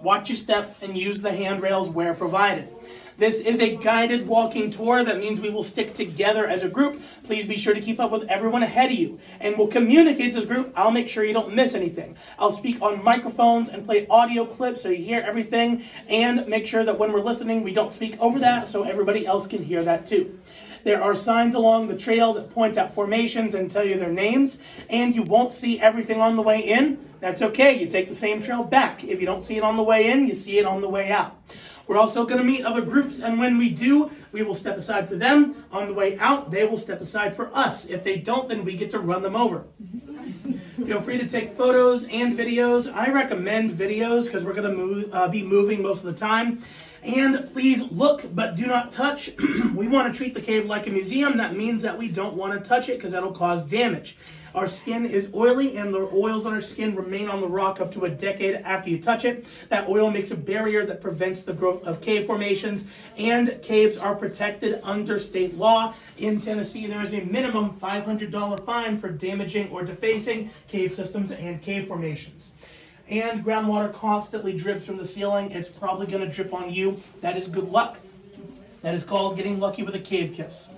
Watch your step and use the handrails where provided. This is a guided walking tour. That means we will stick together as a group. Please be sure to keep up with everyone ahead of you. And we'll communicate as a group. I'll make sure you don't miss anything. I'll speak on microphones and play audio clips so you hear everything. And make sure that when we're listening, we don't speak over that so everybody else can hear that too. There are signs along the trail that point out formations and tell you their names. And you won't see everything on the way in. That's okay. You take the same trail back. If you don't see it on the way in, you see it on the way out. We're also going to meet other groups, and when we do, we will step aside for them. On the way out, they will step aside for us. If they don't, then we get to run them over. Feel free to take photos and videos. I recommend videos because we're going to be moving most of the time. And please look, but do not touch. We want to treat the cave like a museum. That means that we don't want to touch it because that'll cause damage. Our skin is oily, and the oils on our skin remain on the rock up to a decade after you touch it. That oil makes a barrier that prevents the growth of cave formations, and caves are protected under state law. In Tennessee, there is a minimum $500 fine for damaging or defacing cave systems and cave formations. And groundwater constantly drips from the ceiling. It's probably going to drip on you. That is good luck. That is called getting lucky with a cave kiss.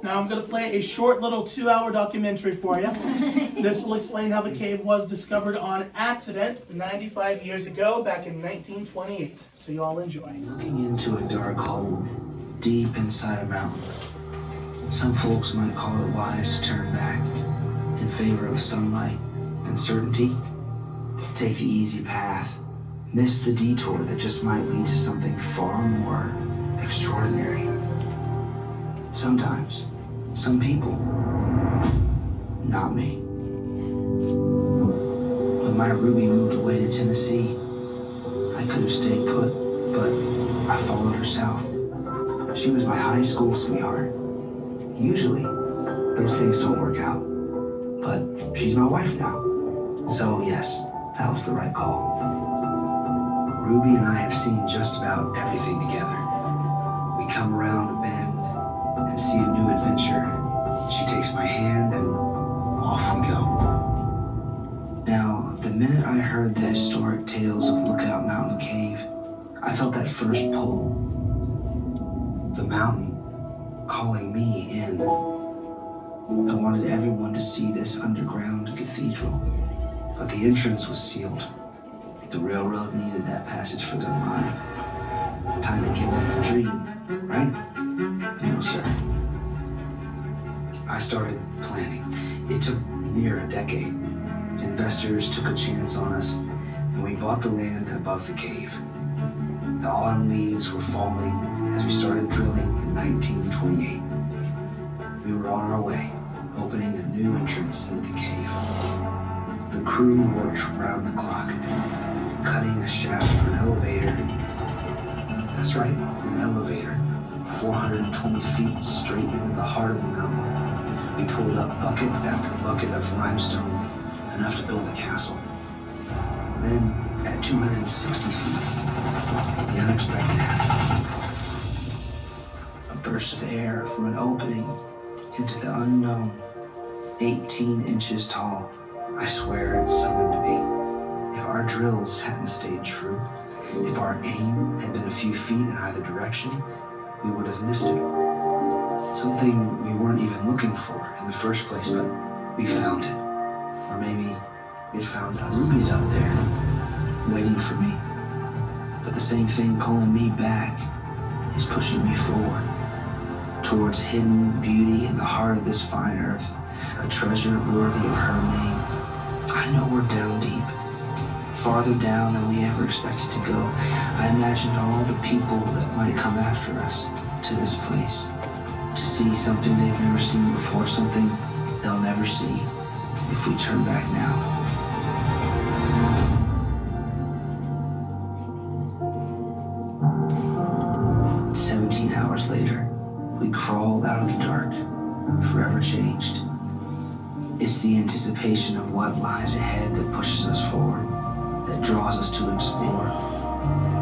Now I'm going to play a short little 2-hour documentary for you. This will explain how the cave was discovered on accident 95 years ago, back in 1928. So you all enjoy. Looking into a dark hole deep inside a mountain. Some folks might call it wise to turn back in favor of sunlight and certainty. Take the easy path. Miss the detour that just might lead to something far more extraordinary. Sometimes, some people, not me. When my Ruby moved away to Tennessee, I could have stayed put, but I followed her south. She was my high school sweetheart. Usually, those things don't work out, but she's my wife now. So yes, that was the right call. Ruby and I have seen just about everything together. We come around a bend and see a new adventure. She takes my hand and off we go. Now, the minute I heard the historic tales of Lookout Mountain Cave, I felt that first pull. The mountain calling me in. I wanted everyone to see this underground cathedral, but the entrance was sealed. The railroad needed that passage for their line. Time to give up the dream, right? No, sir. I started planning. It took near a decade. Investors took a chance on us, and we bought the land above the cave. The autumn leaves were falling as we started drilling in 1928. We were on our way, opening a new entrance into the cave. The crew worked round the clock, cutting a shaft for an elevator. That's right, an elevator. 420 feet straight into the heart of the mountain. We pulled up bucket after bucket of limestone, enough to build a castle. Then, at 260 feet, the unexpected happened. A burst of air from an opening into the unknown, 18 inches tall. I swear it summoned me. If our drills hadn't stayed true, if our aim had been a few feet in either direction, we would have missed it. Something we weren't even looking for in the first place, but we found it. Or maybe it found us. Ruby's up there, waiting for me. But the same thing pulling me back is pushing me forward, towards hidden beauty in the heart of this fine earth, a treasure worthy of her name. I know we're down deep, farther down than we ever expected to go. I imagined all the people that might come after us to this place, to see something they've never seen before, something they'll never see if we turn back now. 17 hours later, we crawled out of the dark, forever changed. It's the anticipation of what lies ahead that pushes us forward, that draws us to explore.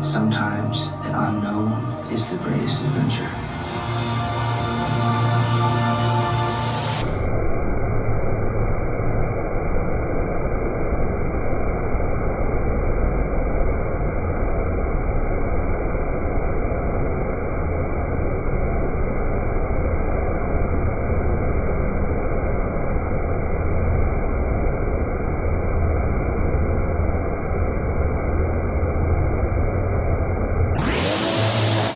Sometimes the unknown is the greatest adventure.